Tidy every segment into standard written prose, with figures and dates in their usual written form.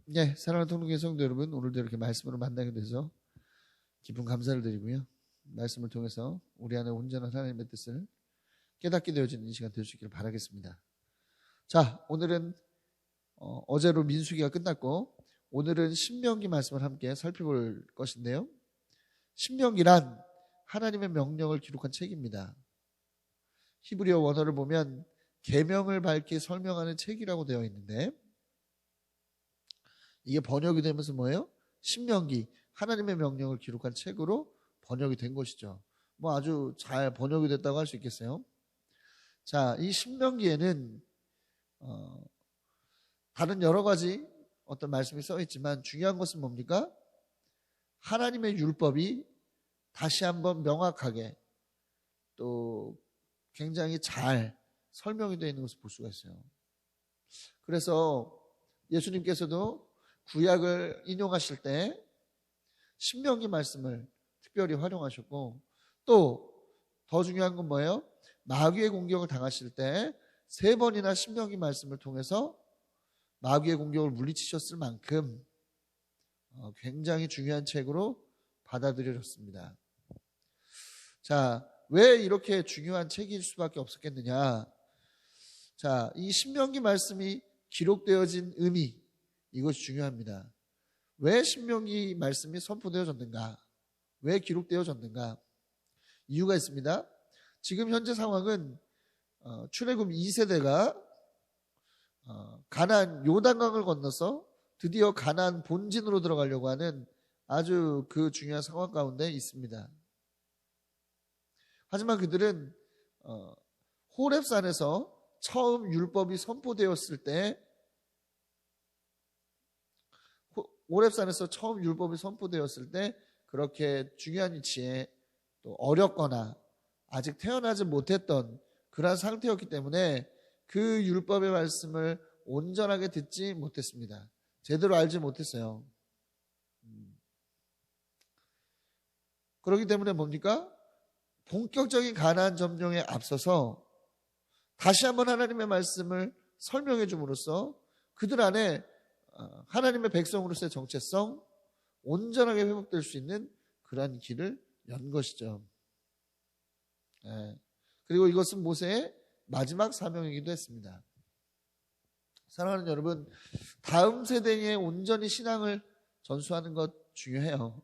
네, 사랑하는 통독의 성도 여러분, 오늘도 이렇게 말씀으로 만나게 돼서 깊은 감사를 드리고요. 말씀을 통해서 우리 안에 온전한 하나님의 뜻을 깨닫게 되어지는 이 시간 될 수 있기를 바라겠습니다. 자, 오늘은 어제로 민수기가 끝났고 오늘은 신명기 말씀을 함께 살펴볼 것인데요. 신명기란 하나님의 명령을 기록한 책입니다. 히브리어 원어를 보면 계명을 밝히 설명하는 책이라고 되어 있는데 이게 번역이 되면서 뭐예요? 신명기, 하나님의 명령을 기록한 책으로 번역이 된 것이죠. 뭐 아주 잘 번역이 됐다고 할 수 있겠어요. 자, 이 신명기에는 다른 여러 가지 어떤 말씀이 써 있지만 중요한 것은 뭡니까? 하나님의 율법이 다시 한번 명확하게 또 굉장히 잘 설명이 되어 있는 것을 볼 수가 있어요. 그래서 예수님께서도 구약을 인용하실 때 신명기 말씀을 특별히 활용하셨고 또 더 중요한 건 뭐예요? 마귀의 공격을 당하실 때 3번이나 신명기 말씀을 통해서 마귀의 공격을 물리치셨을 만큼 굉장히 중요한 책으로 받아들여졌습니다. 자, 왜 이렇게 중요한 책일 수밖에 없었겠느냐? 자, 이 신명기 말씀이 기록되어진 의미, 이것이 중요합니다. 왜 신명기 말씀이 선포되어졌는가? 왜 기록되어졌는가? 이유가 있습니다. 지금 현재 상황은 출애굽 2세대가 가나안 요단강을 건너서 드디어 가나안 본진으로 들어가려고 하는 아주 그 중요한 상황 가운데 있습니다. 하지만 그들은 호렙산에서 처음 율법이 선포되었을 때 호렙산에서 처음 율법이 선포되었을 때 그렇게 중요한 위치에 또 어렵거나 아직 태어나지 못했던 그러한 상태였기 때문에 그 율법의 말씀을 온전하게 듣지 못했습니다. 제대로 알지 못했어요. 그렇기 때문에 뭡니까? 본격적인 가나안 점령에 앞서서 다시 한번 하나님의 말씀을 설명해 줌으로써 그들 안에 하나님의 백성으로서의 정체성 온전하게 회복될 수 있는 그러한 길을 연 것이죠. 그리고 이것은 모세의 마지막 사명이기도 했습니다. 사랑하는 여러분, 다음 세대에 온전히 신앙을 전수하는 것 중요해요.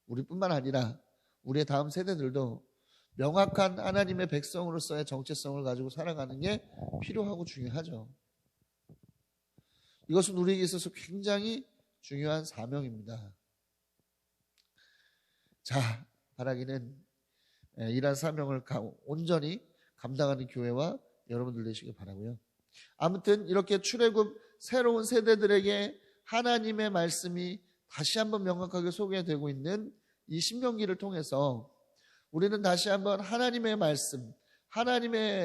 우리뿐만 아니라 우리의 다음 세대들도 명확한 하나님의 백성으로서의 정체성을 가지고 살아가는 게 필요하고 중요하죠. 이것은 우리에게 있어서 굉장히 중요한 사명입니다. 자, 바라기는 이러한 사명을 온전히 감당하는 교회와 여러분들 되시길 바라고요. 아무튼 이렇게 출애굽 새로운 세대들에게 하나님의 말씀이 다시 한번 명확하게 소개되고 있는 이 신명기를 통해서 우리는 다시 한번 하나님의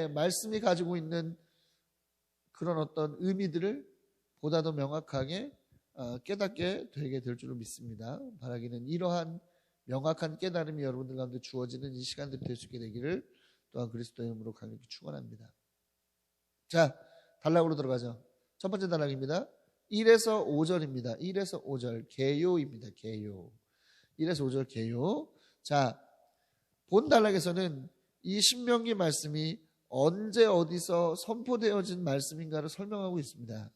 말씀이 가지고 있는 그런 어떤 의미들을 보다 더 명확하게 깨닫게 되게 될 줄로 믿습니다. 바라기는 이러한 명확한 깨달음이 여러분들 가운데 주어지는 이 시간들이 될 수 있게 되기를 또한 그리스도의 이름으로 강력히 축원합니다. 자, 단락으로 들어가죠. 첫 번째 단락입니다. 1에서 5절입니다. 1에서 5절 개요입니다. 개요. 1에서 5절 개요. 자, 본 단락에서는 이 신명기 말씀이 언제 어디서 선포되어진 말씀인가를 설명하고 있습니다.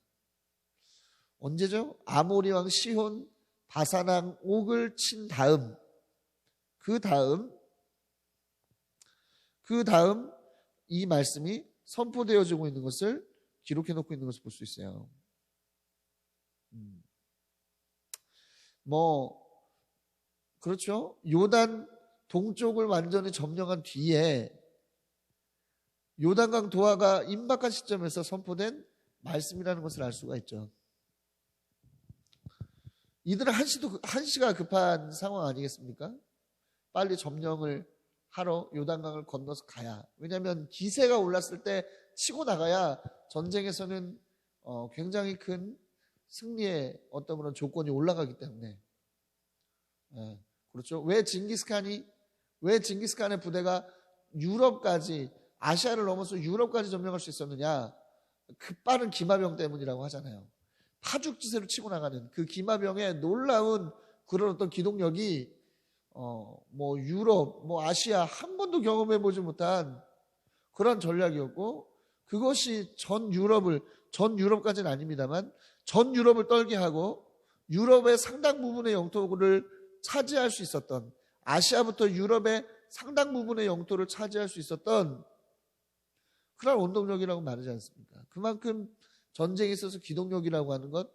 언제죠? 아모리 왕 시혼 바산 왕 옥을 친 다음 그 다음 이 말씀이 선포되어지고 있는 것을 기록해 놓고 있는 것을 볼 수 있어요. 그렇죠. 요단 동쪽을 완전히 점령한 뒤에 요단강 도하가 임박한 시점에서 선포된 말씀이라는 것을 알 수가 있죠. 이들은 한시가 급한 상황 아니겠습니까? 빨리 점령을 하러 요단강을 건너서 가야. 왜냐하면 기세가 올랐을 때 치고 나가야 전쟁에서는 굉장히 큰 승리의 어떤 그런 조건이 올라가기 때문에. 그렇죠. 왜 징기스칸의 부대가 유럽까지 아시아를 넘어서 유럽까지 점령할 수 있었느냐? 그 빠른 기마병 때문이라고 하잖아요. 하죽지세로 치고 나가는 그 기마병의 놀라운 그런 어떤 기동력이 뭐 유럽, 뭐 아시아 한 번도 경험해 보지 못한 그런 전략이었고, 그것이 전 유럽까지는 아닙니다만 전 유럽을 떨게 하고 유럽의 상당 부분의 영토를 차지할 수 있었던, 아시아부터 유럽의 상당 부분의 영토를 차지할 수 있었던 그런 원동력이라고 말하지 않습니까? 그만큼 전쟁에 있어서 기동력이라고 하는 것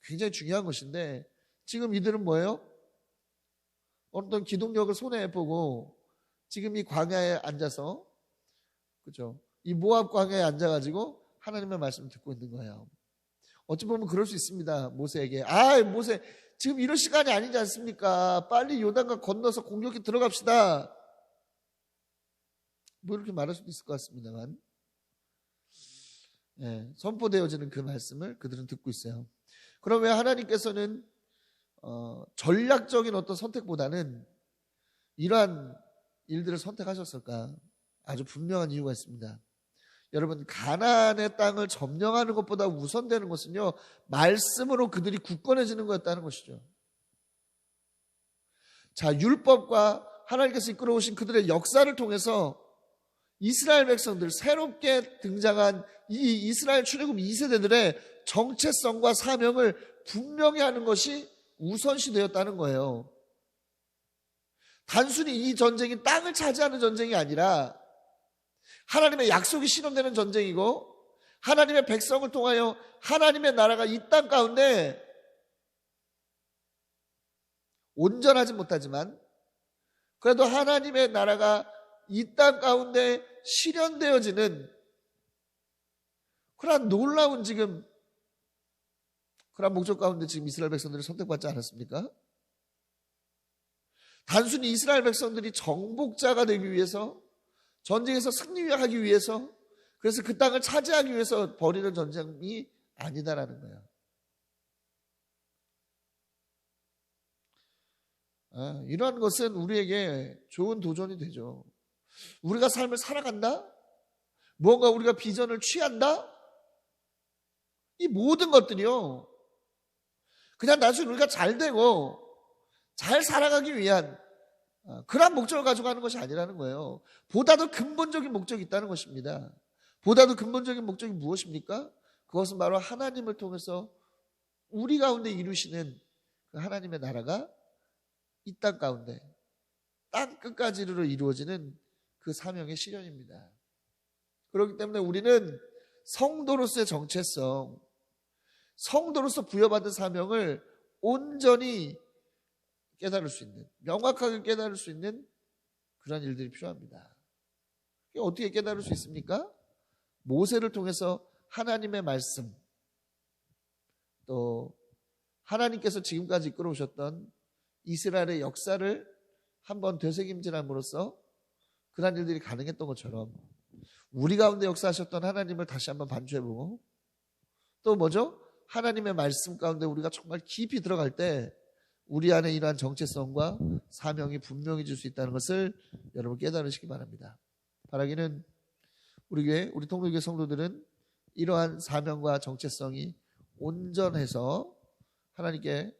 굉장히 중요한 것인데, 지금 이들은 뭐예요? 어떤 기동력을 손에 보고 지금 이 광야에 앉아서, 그죠? 이 모압 광야에 앉아가지고 하나님의 말씀을 듣고 있는 거예요. 어찌 보면 그럴 수 있습니다. 모세에게. 모세, 지금 이럴 시간이 아니지 않습니까? 빨리 요단강 건너서 공격에 들어갑시다. 뭐 이렇게 말할 수도 있을 것 같습니다만, 선포되어지는 그 말씀을 그들은 듣고 있어요. 그럼 왜 하나님께서는 전략적인 어떤 선택보다는 이러한 일들을 선택하셨을까? 아주 분명한 이유가 있습니다. 여러분, 가나안의 땅을 점령하는 것보다 우선되는 것은요, 말씀으로 그들이 굳건해지는 거였다는 것이죠. 자, 율법과 하나님께서 이끌어오신 그들의 역사를 통해서 이스라엘 백성들, 새롭게 등장한 이 이스라엘 출애굽 2세대들의 정체성과 사명을 분명히 하는 것이 우선시 되었다는 거예요. 단순히 이 전쟁이 땅을 차지하는 전쟁이 아니라 하나님의 약속이 실현되는 전쟁이고, 하나님의 백성을 통하여 하나님의 나라가 이 땅 가운데 온전하지 못하지만 그래도 하나님의 나라가 이 땅 가운데 실현되어지는 그러한 놀라운 지금 그러한 목적 가운데 지금 이스라엘 백성들이 선택받지 않았습니까? 단순히 이스라엘 백성들이 정복자가 되기 위해서, 전쟁에서 승리하기 위해서, 그래서 그 땅을 차지하기 위해서 벌이는 전쟁이 아니다라는 거예요. 이러한 것은 우리에게 좋은 도전이 되죠. 우리가 삶을 살아간다? 뭔가 우리가 비전을 취한다? 이 모든 것들이요, 그냥 단순히 우리가 잘 되고 잘 살아가기 위한 그런 목적을 가지고 하는 것이 아니라는 거예요. 보다도 근본적인 목적이 있다는 것입니다. 보다도 근본적인 목적이 무엇입니까? 그것은 바로 하나님을 통해서 우리 가운데 이루시는 그 하나님의 나라가 이 땅 가운데 땅 끝까지로 이루어지는 그 사명의 실현입니다. 그렇기 때문에 우리는 성도로서의 정체성, 성도로서 부여받은 사명을 온전히 깨달을 수 있는, 명확하게 깨달을 수 있는 그런 일들이 필요합니다. 어떻게 깨달을 수 있습니까? 모세를 통해서 하나님의 말씀, 또 하나님께서 지금까지 이끌어오셨던 이스라엘의 역사를 한번 되새김질함으로써 그런 일들이 가능했던 것처럼 우리 가운데 역사하셨던 하나님을 다시 한번 반추해보고, 또 뭐죠? 하나님의 말씀 가운데 우리가 정말 깊이 들어갈 때 우리 안에 이러한 정체성과 사명이 분명해질 수 있다는 것을 여러분 깨달으시기 바랍니다. 바라기는 우리 교회, 우리 통로교회 성도들은 이러한 사명과 정체성이 온전해서 하나님께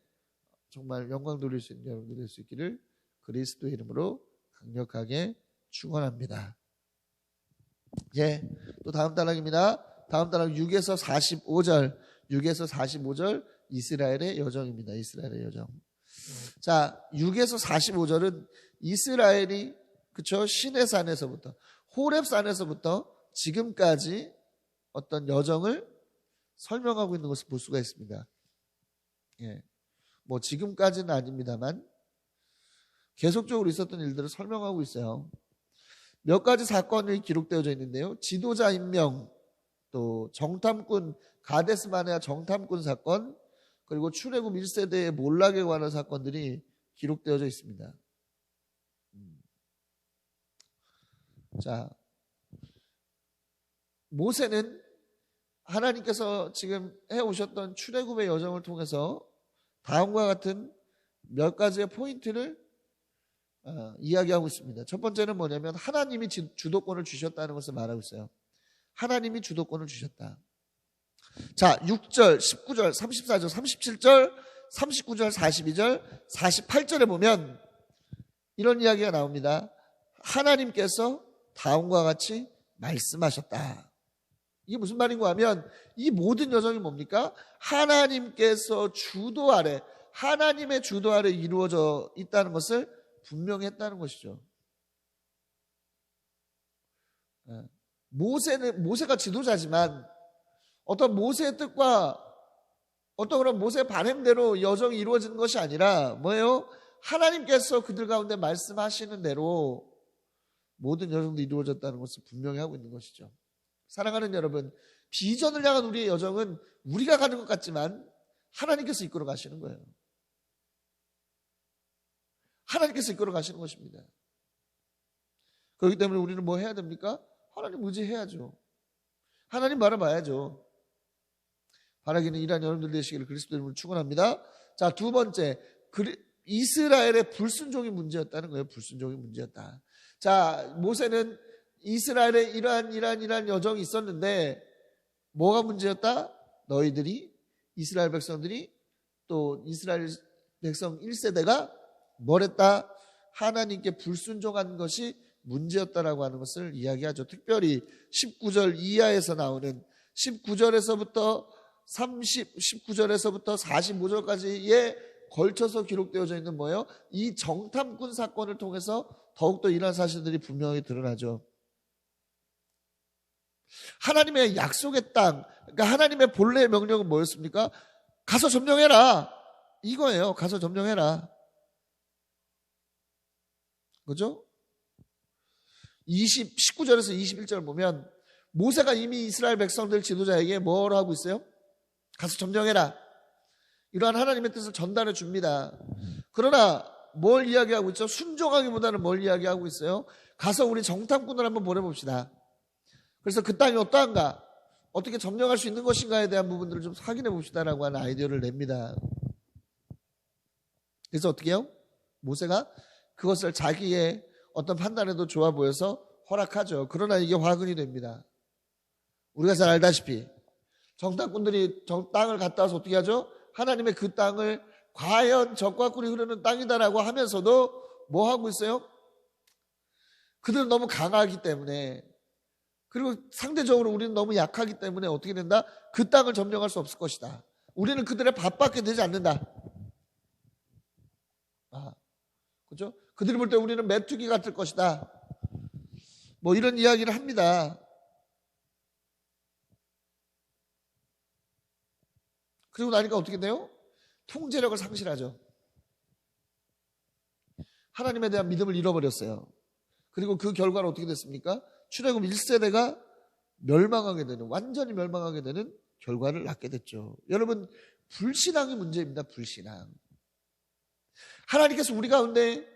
정말 영광 돌릴 수 있는 여러분들 될 수 있기를 그리스도의 이름으로 강력하게 축원합니다. 또 다음 단락입니다. 다음 단락 6에서 45절, 6에서 45절 이스라엘의 여정입니다. 이스라엘의 여정. 자, 6에서 45절은 이스라엘이, 그쵸, 시내산에서부터, 호렙산에서부터 지금까지 어떤 여정을 설명하고 있는 것을 볼 수가 있습니다. 뭐 지금까지는 아닙니다만 계속적으로 있었던 일들을 설명하고 있어요. 몇 가지 사건이 기록되어져 있는데요. 지도자 임명, 또 정탐꾼, 가데스 바네아 정탐꾼 사건, 그리고 출애굽 1세대의 몰락에 관한 사건들이 기록되어져 있습니다. 자, 모세는 하나님께서 지금 해오셨던 출애굽의 여정을 통해서 다음과 같은 몇 가지의 포인트를 이야기하고 있습니다. 첫 번째는 뭐냐면 하나님이 주도권을 주셨다는 것을 말하고 있어요. 하나님이 주도권을 주셨다. 자, 6절, 19절, 34절, 37절, 39절, 42절, 48절에 보면 이런 이야기가 나옵니다. 하나님께서 다음과 같이 말씀하셨다. 이게 무슨 말인가 하면 이 모든 여정이 뭡니까? 하나님께서 주도 아래, 하나님의 주도 아래 이루어져 있다는 것을 분명히 했다는 것이죠. 모세가 지도자지만 어떤 모세의 뜻과 어떤 그런 모세의 바람대로 여정이 이루어지는 것이 아니라 뭐예요? 하나님께서 그들 가운데 말씀하시는 대로 모든 여정도 이루어졌다는 것을 분명히 하고 있는 것이죠. 사랑하는 여러분, 비전을 향한 우리의 여정은 우리가 가는 것 같지만 하나님께서 이끌어 가시는 거예요. 하나님께서 이끌어 가시는 것입니다. 그렇기 때문에 우리는 뭐 해야 됩니까? 하나님 의지해야죠. 하나님 바라봐야죠. 바라기는 이러한 여러분들 되시기를 그리스도 이름으로 축원합니다. 자, 두 번째, 이스라엘의 불순종이 문제였다는 거예요. 불순종이 문제였다. 자, 모세는 이스라엘의 이러한 여정이 있었는데 뭐가 문제였다? 이스라엘 백성들이 또 이스라엘 백성 1세대가 뭘 했다? 하나님께 불순종한 것이 문제였다라고 하는 것을 이야기하죠. 특별히 19절 이하에서 나오는 19절에서부터 45절까지에 걸쳐서 기록되어져 있는 뭐예요? 이 정탐꾼 사건을 통해서 더욱더 이러한 사실들이 분명히 드러나죠. 하나님의 약속의 땅, 그러니까 하나님의 본래의 명령은 뭐였습니까? 가서 점령해라. 이거예요. 가서 점령해라. 그죠? 19절에서 21절 보면 모세가 이미 이스라엘 백성들 지도자에게 뭐라고 하고 있어요? 가서 점령해라. 이러한 하나님의 뜻을 전달해 줍니다. 그러나 뭘 이야기하고 있죠? 순종하기보다는 뭘 이야기하고 있어요? 가서 우리 정탐꾼을 한번 보내봅시다. 그래서 그 땅이 어떠한가? 어떻게 점령할 수 있는 것인가에 대한 부분들을 좀 확인해 봅시다라고 하는 아이디어를 냅니다. 그래서 어떻게 해요? 모세가 그것을 자기의 어떤 판단에도 좋아 보여서 허락하죠. 그러나 이게 화근이 됩니다. 우리가 잘 알다시피 정탐꾼들이 땅을 갔다 와서 어떻게 하죠? 하나님의 그 땅을 과연 적과 꿀이 흐르는 땅이다라고 하면서도 뭐 하고 있어요? 그들은 너무 강하기 때문에, 그리고 상대적으로 우리는 너무 약하기 때문에 어떻게 된다? 그 땅을 점령할 수 없을 것이다. 우리는 그들의 밥밖에 되지 않는다. 그죠? 그들이 볼 때 우리는 메뚜기 같을 것이다. 뭐 이런 이야기를 합니다. 그리고 나니까 어떻게 돼요? 통제력을 상실하죠. 하나님에 대한 믿음을 잃어버렸어요. 그리고 그 결과는 어떻게 됐습니까? 출애굽 1세대가 멸망하게 되는, 완전히 멸망하게 되는 결과를 낳게 됐죠. 여러분, 불신앙이 문제입니다. 불신앙. 하나님께서 우리 가운데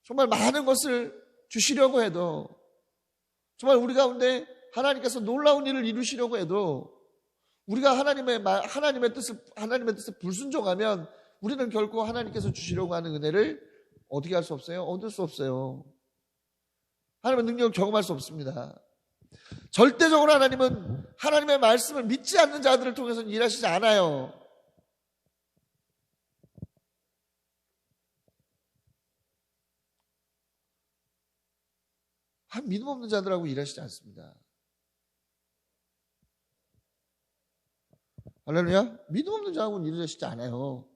정말 많은 것을 주시려고 해도, 정말 우리 가운데 하나님께서 놀라운 일을 이루시려고 해도 우리가 하나님의 뜻을 불순종하면 우리는 결코 하나님께서 주시려고 하는 은혜를 어떻게 할 수 없어요? 얻을 수 없어요. 하나님의 능력을 경험할 수 없습니다. 절대적으로 하나님은 하나님의 말씀을 믿지 않는 자들을 통해서는 일하시지 않아요. 믿음 없는 자들하고 일하시지 않습니다. 할렐루야? 믿음 없는 자하고는 일하시지 않아요.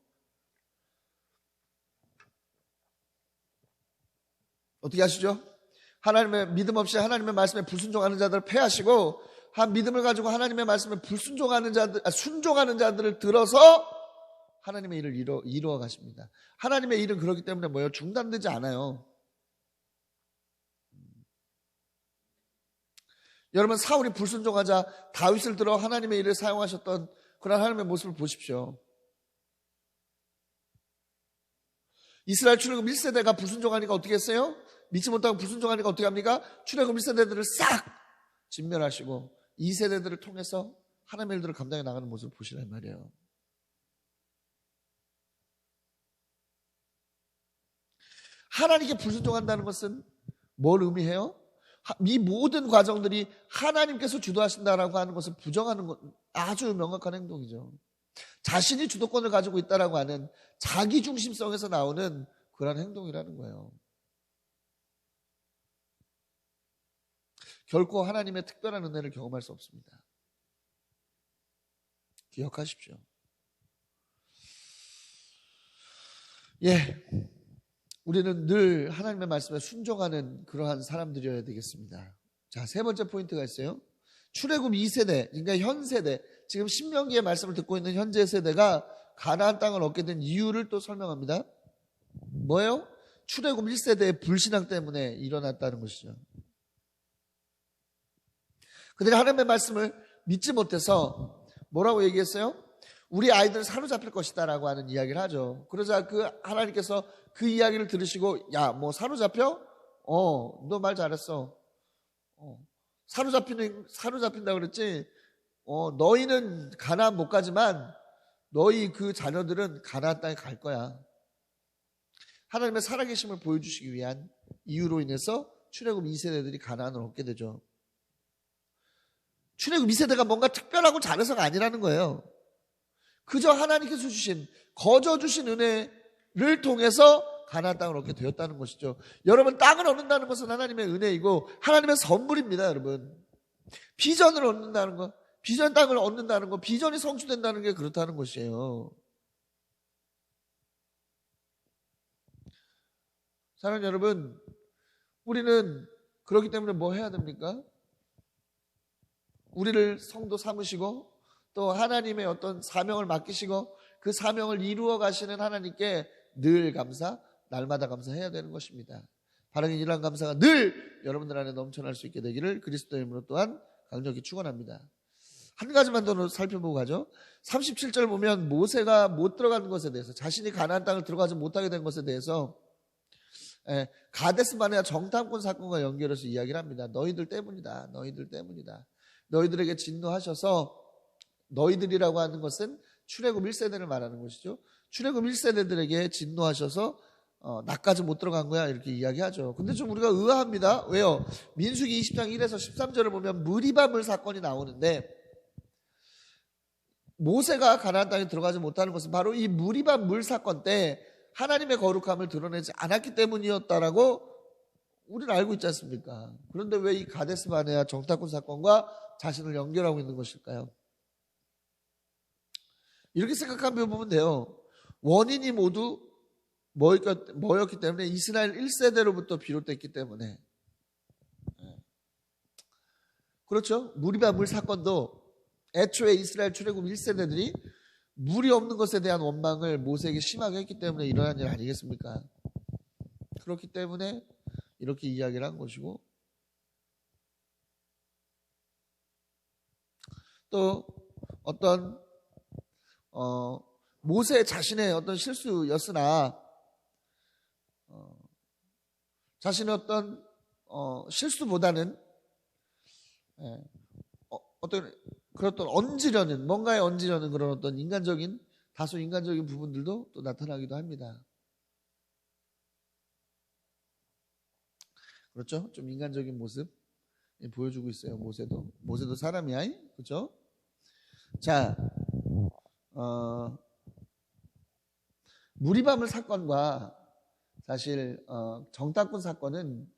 어떻게 하시죠? 하나님의 믿음 없이 하나님의 말씀에 불순종하는 자들을 패하시고, 한 믿음을 가지고 하나님의 말씀에 순종하는 자들을 들어서 하나님의 일을 이루어 가십니다. 하나님의 일은 그렇기 때문에 뭐예요? 중단되지 않아요. 여러분, 사울이 불순종하자 다윗을 들어 하나님의 일을 사용하셨던 그런 하나님의 모습을 보십시오. 이스라엘 출애굽 1세대가 불순종하니까 어떻게 했어요? 믿지 못하고 불순종하니까 어떻게 합니까? 출애굽 1세대들을 싹 진멸하시고 2세대들을 통해서 하나님의 일들을 감당해 나가는 모습을 보시란 말이에요. 하나님께 불순종한다는 것은 뭘 의미해요? 이 모든 과정들이 하나님께서 주도하신다라고 하는 것을 부정하는 것, 아주 명확한 행동이죠. 자신이 주도권을 가지고 있다라고 하는 자기 중심성에서 나오는 그런 행동이라는 거예요. 결코 하나님의 특별한 은혜를 경험할 수 없습니다. 기억하십시오. 우리는 늘 하나님의 말씀에 순종하는 그러한 사람들이어야 되겠습니다. 자, 세 번째 포인트가 있어요. 출애굽 2세대, 그러니까 현 세대, 지금 신명기의 말씀을 듣고 있는 현재 세대가 가나안 땅을 얻게 된 이유를 또 설명합니다. 뭐예요? 출애굽 1세대의 불신앙 때문에 일어났다는 것이죠. 그들이 하나님의 말씀을 믿지 못해서 뭐라고 얘기했어요? 우리 아이들은 사로잡힐 것이다 라고 하는 이야기를 하죠. 그러자 그 하나님께서 그 이야기를 들으시고, 야, 뭐 사로잡혀? 너 말 잘했어. 사로잡힌다 그랬지? 너희는 가나안 못 가지만 너희 그 자녀들은 가나안 땅에 갈 거야. 하나님의 살아계심을 보여주시기 위한 이유로 인해서 출애굽 2세대들이 가나안을 얻게 되죠. 출애굽 2세대가 뭔가 특별하고 잘해서가 아니라는 거예요. 그저 하나님께서 주신, 거저 주신 은혜를 통해서 가나안 땅을 얻게 되었다는 것이죠. 여러분, 땅을 얻는다는 것은 하나님의 은혜이고 하나님의 선물입니다. 여러분, 비전을 얻는다는 것, 비전 땅을 얻는다는 것, 비전이 성취된다는 게 그렇다는 것이에요. 사랑하는 여러분, 우리는 그렇기 때문에 뭐 해야 됩니까? 우리를 성도 삼으시고 또 하나님의 어떤 사명을 맡기시고 그 사명을 이루어 가시는 하나님께 늘 감사, 날마다 감사해야 되는 것입니다. 바르게 일한 감사가 늘 여러분들 안에 넘쳐날 수 있게 되기를 그리스도의 이름으로 또한 강력히 축원합니다. 한 가지만 더 살펴보고 가죠. 37절 보면 모세가 못 들어간 것에 대해서, 자신이 가나안 땅을 들어가지 못하게 된 것에 대해서 가데스 바네아 정탐꾼 사건과 연결해서 이야기를 합니다. 너희들 때문이다. 너희들 때문이다. 너희들에게 진노하셔서, 너희들이라고 하는 것은 출애굽 1세대를 말하는 것이죠. 출애굽 1세대들에게 진노하셔서 나까지 못 들어간 거야 이렇게 이야기하죠. 근데 좀 우리가 의아합니다. 왜요? 민수기 20장 1에서 13절을 보면 무리바 물 사건이 나오는데, 모세가 가나안 땅에 들어가지 못하는 것은 바로 이 무리바 물 사건 때 하나님의 거룩함을 드러내지 않았기 때문이었다라고 우리는 알고 있지 않습니까? 그런데 왜 이 가데스 바네아 정탐꾼 사건과 자신을 연결하고 있는 것일까요? 이렇게 생각하면 보면 돼요. 원인이 모두 뭐였기 때문에, 이스라엘 1세대로부터 비롯됐기 때문에. 그렇죠? 무리바 물 사건도 애초에 이스라엘 출애굽 1세대들이 물이 없는 것에 대한 원망을 모세에게 심하게 했기 때문에 일어난 일 아니겠습니까? 그렇기 때문에 이렇게 이야기를 한 것이고, 또 어떤 모세 자신의 어떤 실수였으나 자신의 어떤 실수보다는 어떤 그런 얹으려는, 뭔가에 얹으려는 그런 어떤 다소 인간적인 부분들도 또 나타나기도 합니다. 그렇죠? 좀 인간적인 모습 보여주고 있어요. 모세도 사람이야, 그렇죠? 자, 무리바물 사건과 사실 정탐꾼 사건은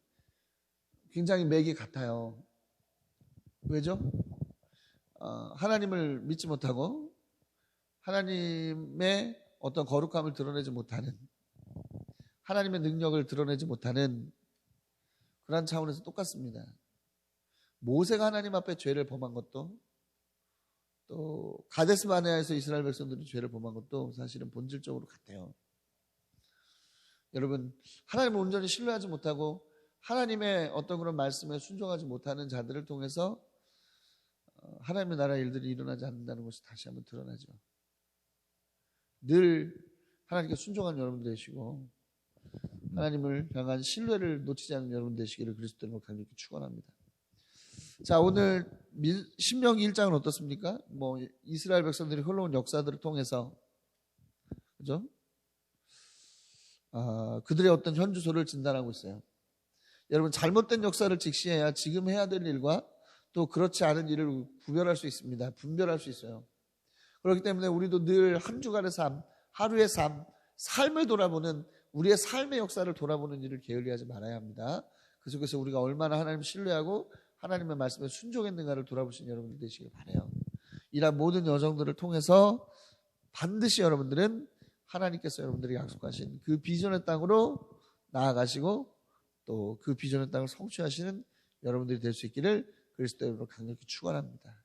굉장히 맥이 같아요. 왜죠? 하나님을 믿지 못하고 하나님의 어떤 거룩함을 드러내지 못하는, 하나님의 능력을 드러내지 못하는 그런 차원에서 똑같습니다. 모세가 하나님 앞에 죄를 범한 것도, 또 가데스 바네아에서 이스라엘 백성들이 죄를 범한 것도 사실은 본질적으로 같아요. 여러분, 하나님을 온전히 신뢰하지 못하고 하나님의 어떤 그런 말씀에 순종하지 못하는 자들을 통해서 하나님의 나라의 일들이 일어나지 않는다는 것이 다시 한번 드러나죠. 늘 하나님께 순종하는 여러분 되시고 하나님을 향한 신뢰를 놓치지 않는 여러분 되시기를 그리스도로 강력히 축원합니다. 자, 오늘 신명기 1장은 어떻습니까? 이스라엘 백성들이 흘러온 역사들을 통해서, 그죠? 그들의 어떤 현주소를 진단하고 있어요. 여러분, 잘못된 역사를 직시해야 지금 해야 될 일과 또 그렇지 않은 일을 구별할 수 있습니다. 분별할 수 있어요. 그렇기 때문에 우리도 늘 한 주간의 삶, 하루의 삶, 삶을 돌아보는, 우리의 삶의 역사를 돌아보는 일을 게을리하지 말아야 합니다. 그 속에서 우리가 얼마나 하나님을 신뢰하고 하나님의 말씀에 순종했는가를 돌아보신 여러분들 되시길 바라요. 이러한 모든 여정들을 통해서 반드시 여러분들은 하나님께서 여러분들이 약속하신 그 비전의 땅으로 나아가시고 또 그 비전의 땅을 성취하시는 여러분들이 될 수 있기를 그리스도 이름으로 강력히 축원합니다.